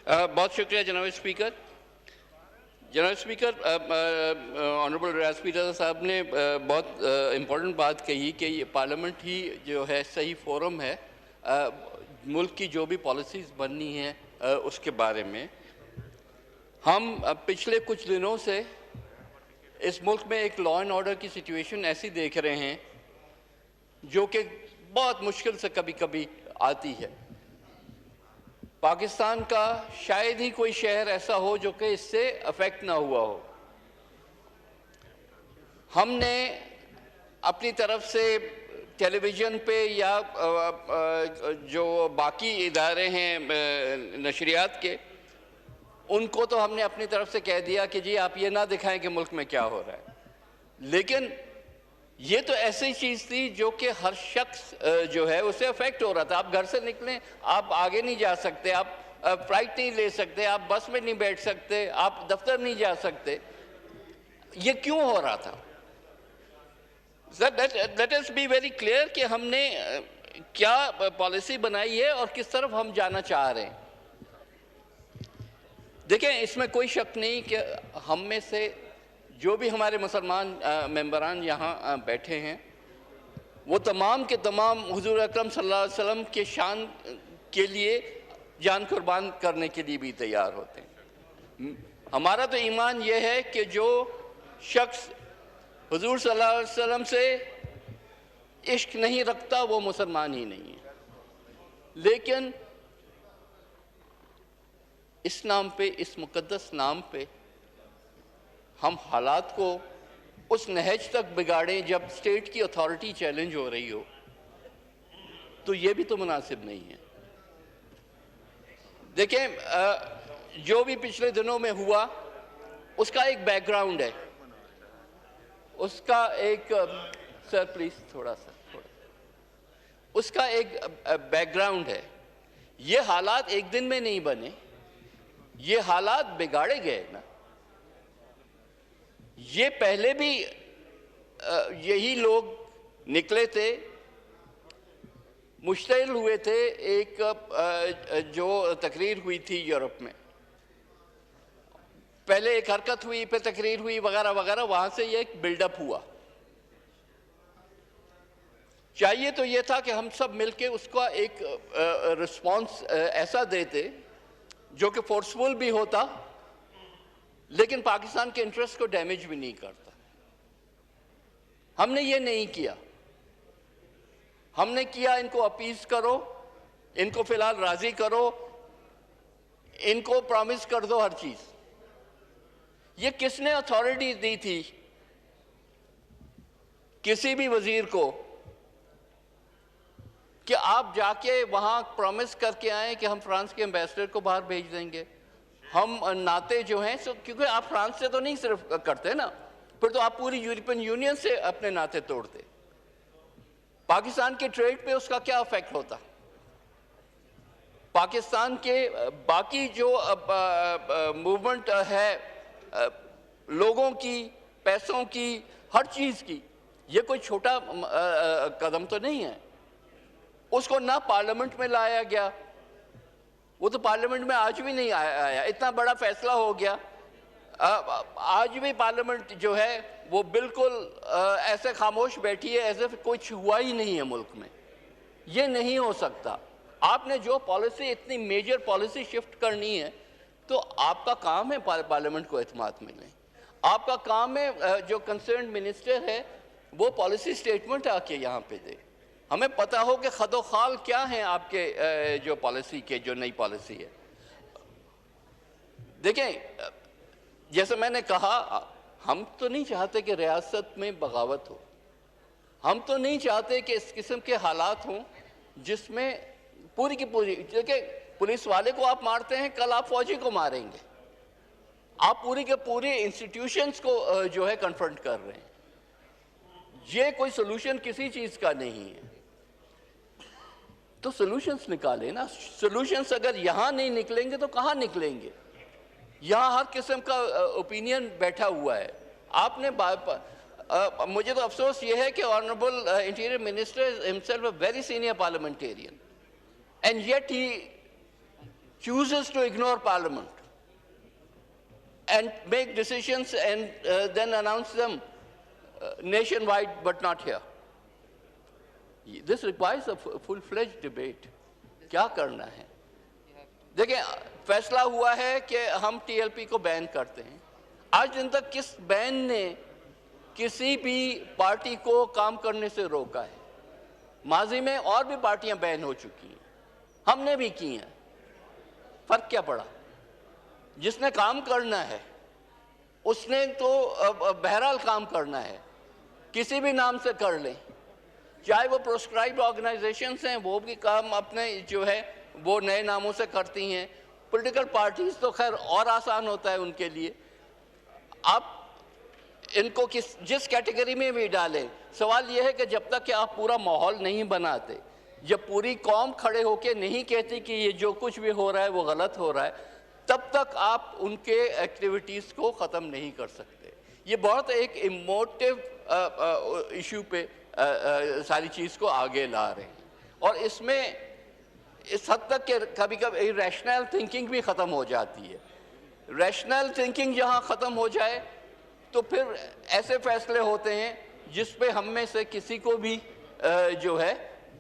बहुत शुक्रिया जनाब स्पीकर। जनाब स्पीकर, ऑनरेबल रियाज पीटर साहब ने बहुत इम्पोर्टेंट बात कही कि ये पार्लियामेंट ही जो है सही फोरम है मुल्क की जो भी पॉलिसीज़ बननी है उसके बारे में। हम पिछले कुछ दिनों से इस मुल्क में एक लॉ एंड ऑर्डर की सिचुएशन ऐसी देख रहे हैं जो कि बहुत मुश्किल से कभी कभी आती है। पाकिस्तान का शायद ही कोई शहर ऐसा हो जो कि इससे अफेक्ट ना हुआ हो। हमने अपनी तरफ से टेलीविज़न पे या जो बाकी इदारे हैं नशरियात के, उनको तो हमने अपनी तरफ से कह दिया कि जी आप ये ना दिखाएं कि मुल्क में क्या हो रहा है, लेकिन ये तो ऐसी चीज़ थी जो कि हर शख्स जो है उसे अफेक्ट हो रहा था। आप घर से निकलें, आप आगे नहीं जा सकते, आप फ्लाइट नहीं ले सकते, आप बस में नहीं बैठ सकते, आप दफ्तर नहीं जा सकते। ये क्यों हो रहा था? Let us be very clear कि हमने क्या पॉलिसी बनाई है और किस तरफ हम जाना चाह रहे हैं। देखें, इसमें कोई शक नहीं कि हम में से जो भी हमारे मुसलमान मेंबरान यहाँ बैठे हैं वो तमाम के तमाम हुजूर अकरम सल्लल्लाहु अलैहि वसल्लम के शान के लिए जान कुर्बान करने के लिए भी तैयार होते हैं। हमारा तो ईमान ये है कि जो शख्स हुजूर सल्लल्लाहु अलैहि वसल्लम से इश्क नहीं रखता वो मुसलमान ही नहीं है। लेकिन इस नाम पे, इस मुकद्दस नाम पे हम हालात को उस नहज तक बिगाड़ें जब स्टेट की अथॉरिटी चैलेंज हो रही हो, तो ये भी तो मुनासिब नहीं है। देखें, जो भी पिछले दिनों में हुआ उसका एक बैकग्राउंड है, उसका एक सर प्लीज थोड़ा उसका एक बैकग्राउंड है। ये हालात एक दिन में नहीं बने, ये हालात बिगाड़े गए ना। ये पहले भी यही लोग निकले थे, मुश्तइल हुए थे। एक जो तकरीर हुई थी यूरोप में, पहले एक हरकत हुई, फिर तकरीर हुई वगैरह वगैरह, वहां से ये एक बिल्डअप हुआ। चाहिए तो ये था कि हम सब मिलके उसका एक रिस्पॉन्स ऐसा देते जो कि फोर्सफुल भी होता लेकिन पाकिस्तान के इंटरेस्ट को डैमेज भी नहीं करता। हमने ये नहीं किया। हमने किया इनको अपीज करो, इनको फिलहाल राजी करो, इनको प्रॉमिस कर दो हर चीज। ये किसने अथॉरिटी दी थी किसी भी वजीर को कि आप जाके वहां प्रॉमिस करके आए कि हम फ्रांस के एम्बेसडर को बाहर भेज देंगे, हम नाते जो हैं क्योंकि आप फ्रांस से तो नहीं सिर्फ करते ना, फिर तो आप पूरी यूरोपियन यूनियन से अपने नाते तोड़ते। पाकिस्तान के ट्रेड पे उसका क्या इफेक्ट होता? पाकिस्तान के बाकी जो मूवमेंट है लोगों की, पैसों की, हर चीज की, ये कोई छोटा कदम तो नहीं है। उसको ना पार्लियामेंट में लाया गया, वो तो पार्लियामेंट में आज भी नहीं आया। इतना बड़ा फैसला हो गया, आज भी पार्लियामेंट जो है वो बिल्कुल ऐसे खामोश बैठी है, ऐसे कुछ हुआ ही नहीं है मुल्क में। ये नहीं हो सकता। आपने जो पॉलिसी, इतनी मेजर पॉलिसी शिफ्ट करनी है, तो आपका काम है पार्लियामेंट को एतमाद मिले। आपका काम है जो कंसर्न मिनिस्टर है वो पॉलिसी स्टेटमेंट आके यहाँ पे दे, हमें पता हो कि खदो खाल क्या है आपके जो पॉलिसी के, जो नई पॉलिसी है। देखें, जैसे मैंने कहा, हम तो नहीं चाहते कि रियासत में बगावत हो, हम तो नहीं चाहते कि इस किस्म के हालात हों जिसमें पूरी की पूरी, देखिए पुलिस वाले को आप मारते हैं, कल आप फौजी को मारेंगे। आप पूरी के पूरे इंस्टीट्यूशंस को जो है कन्फ्रंट कर रहे हैं। ये कोई सोल्यूशन किसी चीज का नहीं है। तो सोल्यूशंस निकालें ना। सोल्यूशंस अगर यहां नहीं निकलेंगे तो कहां निकलेंगे? यहां हर किस्म का ओपिनियन बैठा हुआ है। आपने मुझे तो अफसोस ये है कि honourable interior minister himself a very senior parliamentarian and yet he chooses to ignore Parliament and make decisions and then announce them nationwide, but not here. This requires a full-fledged debate. क्या करना है? देखिए, फैसला हुआ है कि हम TLP को बैन करते हैं। आज दिन तक किस बैन ने किसी भी पार्टी को काम करने से रोका है? माजी में और भी पार्टियां बैन हो चुकी हैं, हमने भी की हैं। फर्क क्या पड़ा? जिसने काम करना है उसने तो बहरहाल काम करना है, किसी भी नाम से कर लें, चाहे वो प्रोस्क्राइब्ड ऑर्गेनाइजेशंस हैं, वो भी काम अपने जो है वो नए नामों से करती हैं। पॉलिटिकल पार्टीज तो खैर और आसान होता है उनके लिए। आप इनको जिस कैटेगरी में भी डालें, सवाल यह है कि जब तक कि आप पूरा माहौल नहीं बनाते, जब पूरी कौम खड़े होकर नहीं कहती कि ये जो कुछ भी हो रहा है वो गलत हो रहा है, तब तक आप उनके एक्टिविटीज़ को ख़त्म नहीं कर सकते। ये बहुत एक इमोटिव इशू पे सारी चीज़ को आगे ला रहे हैं, और इसमें इस हद तक कि कभी कभी रैशनल थिंकिंग भी ख़त्म हो जाती है। रैशनल थिंकिंग जहाँ ख़त्म हो जाए तो फिर ऐसे फैसले होते हैं जिस पे हम में से किसी को भी जो है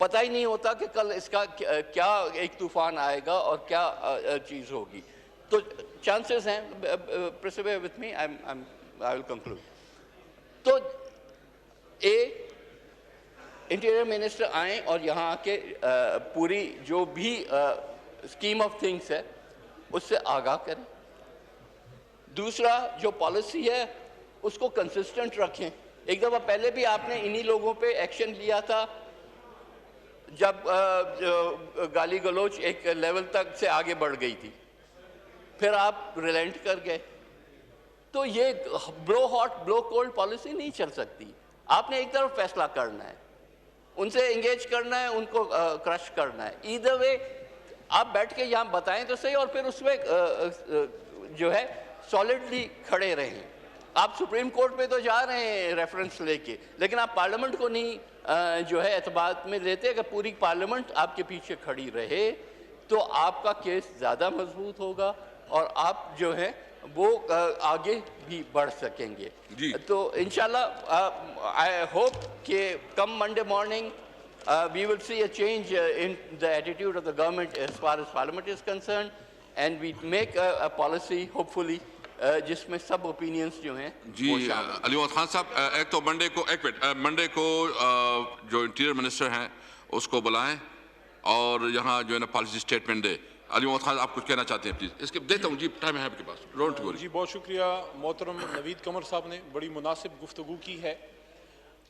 पता ही नहीं होता कि कल इसका क्या एक तूफान आएगा और क्या चीज़ होगी। तो चांसेस हैं, persevere with me, I will conclude। तो इंटीरियर मिनिस्टर आए और यहाँ आके पूरी जो भी स्कीम ऑफ थिंग्स है उससे आगाह करें। दूसरा, जो पॉलिसी है उसको कंसिस्टेंट रखें। एक दफ़ा पहले भी आपने इन्हीं लोगों पे एक्शन लिया था जब गाली गलोच एक लेवल तक से आगे बढ़ गई थी, फिर आप रिलेंट कर गए। तो ये blow hot blow cold policy नहीं चल सकती। आपने एक तरफ फैसला करना है, उनसे एंगेज करना है, उनको क्रश करना है। ईदर वे आप बैठ के यहाँ बताएं तो सही, और फिर उसमें जो है सॉलिडली खड़े रहें। आप सुप्रीम कोर्ट पे तो जा रहे हैं रेफरेंस लेके, लेकिन आप पार्लियामेंट को नहीं जो है एतबार में लेते। अगर पूरी पार्लियामेंट आपके पीछे खड़ी रहे तो आपका केस ज़्यादा मजबूत होगा और आप जो है वो आगे भी बढ़ सकेंगे। तो इंशाल्लाह आई होप कि come Monday morning we will see a change in the attitude of the government as far as parliament is concerned, and we make a policy hopefully जिसमें सब ओपिनियंस जो हैं जी। अली मोहम्मद खान साहब, एक तो मंडे को जो इंटीरियर मिनिस्टर हैं उसको बुलाएं और यहाँ जो है ना पॉलिसी स्टेटमेंट दे। अली मोहम्मद खान, आप कुछ कहना चाहते हैं प्लीज? इसके देता हूँ जी, टाइम है आपके पास। जी बहुत शुक्रिया। मोहतरम नवीद कमर साहब ने बड़ी मुनासिब गुफ्तगू की है,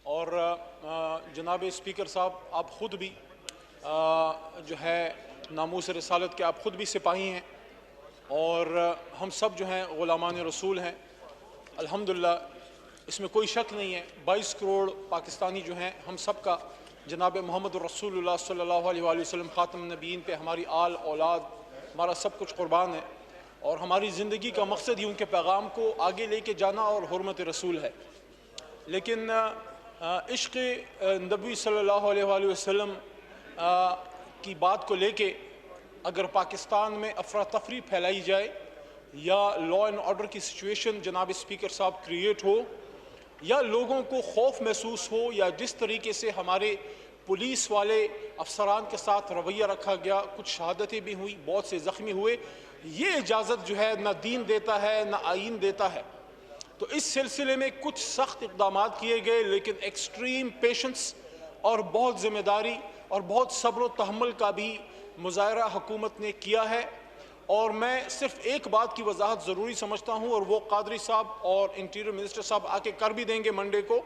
और जनाब स्पीकर साहब, आप ख़ुद भी जो है नामूस रसालत के आप ख़ुद भी सिपाही हैं, और हम सब जो हैं ग़ुलामान रसूल हैं अल्हम्दुलिल्लाह, इसमें कोई शक नहीं है। 22 करोड़ पाकिस्तानी जो हैं, हम सब का जनाब मोहम्मद रसूलुल्लाह सल्लल्लाहु अलैहि वसल्लम ख़ातम नबीयीन पे हमारी आल औलाद, हमारा सब कुछ कुर्बान है, और हमारी ज़िंदगी का मकसद ही उनके पैगाम को आगे लेके जाना और हुर्मत रसूल है। लेकिन इश्क़ नबी सल्लल्लाहु अलैहि वसल्लम की बात को लेके अगर पाकिस्तान में अफरा तफरी फैलाई जाए या लॉ एंड ऑर्डर की सिचुएशन जनाब स्पीकर साहब क्रिएट हो, या लोगों को खौफ महसूस हो, या जिस तरीके से हमारे पुलिस वाले अफसरान के साथ रवैया रखा गया, कुछ शहादतें भी हुई, बहुत से ज़ख्मी हुए, ये इजाज़त जो है ना दीन देता है ना आइन देता है। तो इस सिलसिले में कुछ सख्त इक़दाम किए गए, लेकिन एक्सट्रीम पेशेंस और बहुत ज़िम्मेदारी और बहुत सब्र व तहम्मुल का भी मुज़ाहरा हुकूमत ने किया है। और मैं सिर्फ एक बात की वजाहत ज़रूरी समझता हूँ, और वो कादरी साहब और इंटीरियर मिनिस्टर साहब आके कर भी देंगे मंडे को।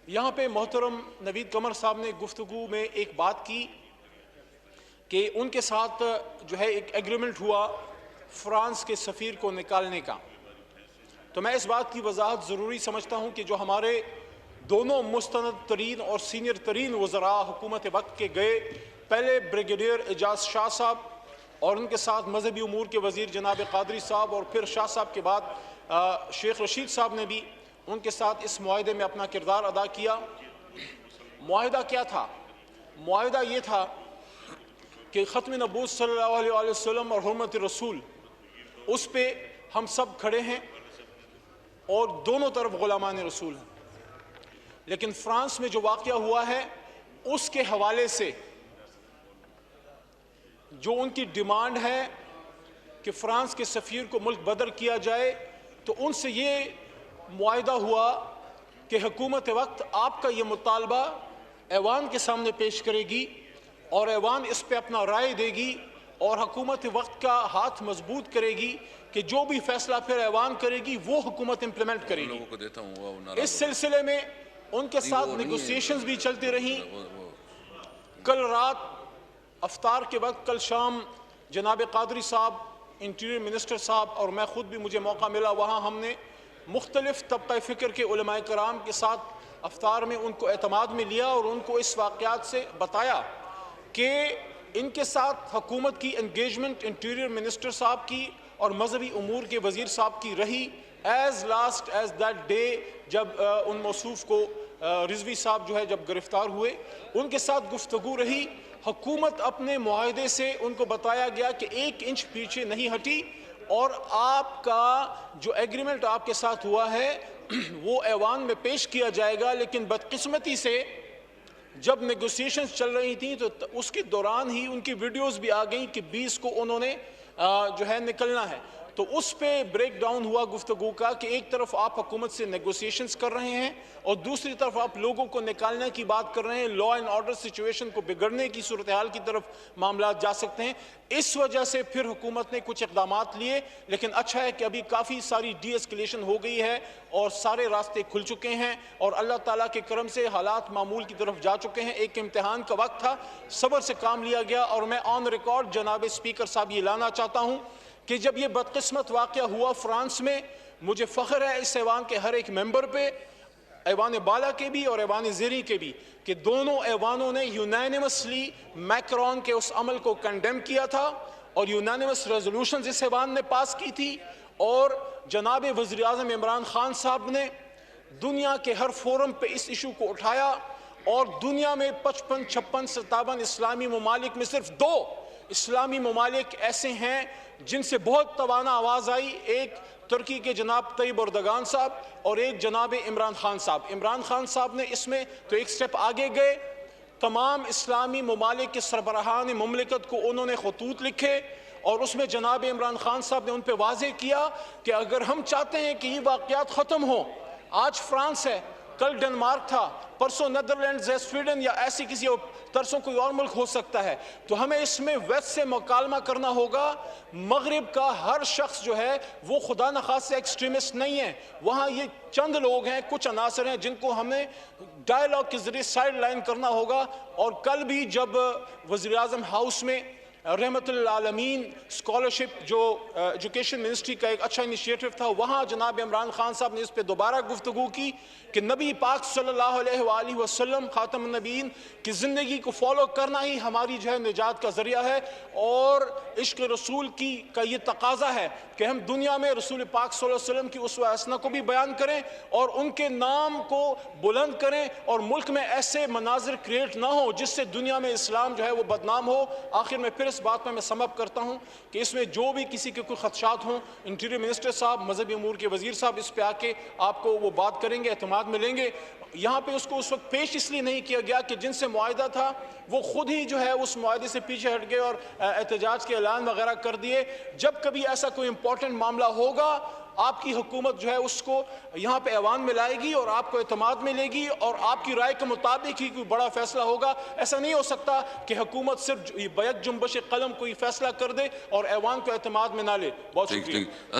यहाँ पे मोहतरम नवीद कमर साहब ने गुफ्तगू में एक बात की कि उनके साथ जो है एक एग्रीमेंट हुआ फ्रांस के सफ़ीर को निकालने का। तो मैं इस बात की वजाहत ज़रूरी समझता हूँ कि जो हमारे दोनों मुस्तनद तरीन और सीनियर तरीन वज़रा हुकूमत वक्त के गए, पहले ब्रिगेडियर एजाज शाह साहब और उनके साथ मजहबी उमूर के वज़ीर जनाब कादरी साहब, और फिर शाह साहब के बाद शेख रशीद साहब ने भी उनके साथ इस मुआहदे में अपना किरदार अदा किया। मुआहदा क्या था? मुआहदा ये था कि ख़त्म नबूवत सल्लल्लाहु अलैहि वसल्लम और हुर्मत रसूल, उस पे हम सब खड़े हैं और दोनों तरफ ग़ुलामान रसूल हैं। लेकिन फ्रांस में जो वाक़या हुआ है उसके हवाले से जो उनकी डिमांड है कि फ़्रांस के सफ़ीर को मुल्क बदर किया जाए, तो उनसे ये मुआहिदा हुआ कि हुकूमत वक्त आपका ये मुतालबा ऐवान के सामने पेश करेगी और ऐवान इस पे अपना राय देगी और हुकूमत वक्त का हाथ मजबूत करेगी कि जो भी फैसला फिर ऐवान करेगी वो हुकूमत इम्प्लीमेंट करेगी। इस सिलसिले में उनके साथ नेगोशिएशंस भी चलती रहीं। कल रात अफ्तार के वक्त, कल शाम जनाब कादरी साहब, इंटीरियर मिनिस्टर साहब और मैं ख़ुद भी, मुझे मौका मिला, वहाँ हमने मुख्तलिफ़ तबक़ा फ़िक्र के उलमाए कराम के साथ अफ्तार में उनको एतमाद में लिया और उनको इस वाक़यात से बताया कि इनके साथ हुकूमत की इंगेजमेंट इंटीरियर मिनिस्टर साहब की और मजहबी उमूर के वज़ीर साहब की रही as last as that day जब उन मौसूफ़ को रिजवी साहब जो है जब गिरफ्तार हुए, उनके साथ गुफ्तगू रही। हुकूमत अपने मुआहदे से उनको बताया गया कि 1 इंच पीछे नहीं हटी और आपका जो एग्रीमेंट आपके साथ हुआ है वो ऐवान में पेश किया जाएगा। लेकिन बदकिस्मती से जब नेगोशिएशंस चल रही थी तो उसके दौरान ही उनकी वीडियोस भी आ गई कि 20 को उन्होंने जो है निकलना है। तो उस पे ब्रेक डाउन हुआ गुफ्तगू का कि एक तरफ आप हुकूमत से नेगोशिएशंस कर रहे हैं और दूसरी तरफ आप लोगों को निकालने की बात कर रहे हैं। लॉ एंड ऑर्डर सिचुएशन को बिगड़ने की सूरत हाल की तरफ मामला जा सकते हैं। इस वजह से फिर हुकूमत ने कुछ इक़दामात लिए, लेकिन अच्छा है कि अभी काफ़ी सारी डी एस्केलेशन हो गई है और सारे रास्ते खुल चुके हैं और अल्लाह ताला के करम से हालात मामूल की तरफ जा चुके हैं। एक इम्तिहान का वक्त था, सब्र से काम लिया गया और मैं ऑन रिकॉर्ड जनाब स्पीकर साहब ये लाना चाहता हूँ कि जब ये बदकिस्मत वाक़या हुआ फ्रांस में, मुझे फ़ख्र है इस ऐवान के हर एक मेंबर पे, ऐवान बाला के भी और ऐवान ज़ेरी के भी, कि दोनों ऐवानों ने यूनानिमसली मैक्रोन के उस अमल को कंडेम किया था और यूनानिमस रेजोल्यूशन इस ऐवान ने पास की थी। और जनाब वज़ीर आज़म इमरान खान साहब ने दुनिया के हर फोरम पे इस इशू को उठाया और दुनिया में 55, 56, 57 इस्लामी ममालिक में सिर्फ 2 इस्लामी ममालिक ऐसे हैं जिनसे बहुत तवाना आवाज़ आई। एक तुर्की के जनाब तैयब एर्दोगान साहब और एक जनाब इमरान खान साहब। इमरान खान साहब ने इसमें तो एक स्टेप आगे गए, तमाम इस्लामी ममालिक के सरबराहान मुमलिकत को उन्होंने खतूत लिखे और उसमें जनाब इमरान खान साहब ने उन पर वाज़े किया कि अगर हम चाहते हैं कि ये वाक़यात ख़त्म हो, आज फ्रांस है, कल डेनमार्क था, परसों नेदरलैंड्स है, स्वीडन या ऐसी किसी तरसों कोई और मुल्क हो सकता है, तो हमें इसमें वेस्ट से मुकालमा करना होगा। मगरिब का हर शख्स जो है वो खुदा न खास्ता एक्सट्रीमिस्ट नहीं है, वहाँ ये चंद लोग हैं, कुछ अनासर हैं जिनको हमें डायलॉग के जरिए साइड लाइन करना होगा। और कल भी जब वज़ीर आज़म हाउस में रहमतुल आलमीन स्कॉलरशिप जो एजुकेशन मिनिस्ट्री का एक अच्छा इनिशिएटिव था, वहाँ जनाब इमरान खान साहब ने इस पर दोबारा गुफ्तगू की कि नबी पाक सल्लल्लाहु अलैहि वसल्लम खातमुन नबीयीन की ज़िंदगी को फॉलो करना ही हमारी जो है निजात का ज़रिया है और इश्क़ रसूल की का ये तकाज़ा है कि हम दुनिया में रसूल पाक सल्लल्लाहु अलैहि वसल्लम की उसवा हसना को भी बयान करें और उनके नाम को बुलंद करें और मुल्क में ऐसे मनाजिर क्रिएट ना हो जिससे दुनिया में इस्लाम जो है वो बदनाम हो। आखिर में फिर इस बात में मैं समअप करता हूँ कि इसमें जो भी किसी के कोई खदशात हों, इंटीरियर मिनिस्टर साहब, मजहबी उमूर के वज़ीर साहब इस पे आके आपको वो बात करेंगे, एतमाद मिलेंगे। यहाँ पे उसको उस वक्त पेश इसलिए नहीं किया गया कि जिनसे मुआहिदा था वो खुद ही जो है उस मुआहिदे से पीछे हट गए और एहतजाज के ऐलान वगैरह कर दिए। जब कभी ऐसा कोई इंपॉर्टेंट मामला होगा, आपकी हुकूमत जो है उसको यहाँ पे ऐवान में लाएगी और आपको एतमाद मिलेगी और आपकी राय के मुताबिक ही कोई बड़ा फैसला होगा। ऐसा नहीं हो सकता कि हुकूमत सिर्फ बैक जुम्बश कलम कोई फैसला कर दे और ऐवान को एतमाद में ना ले। बहुत शुक्रिया।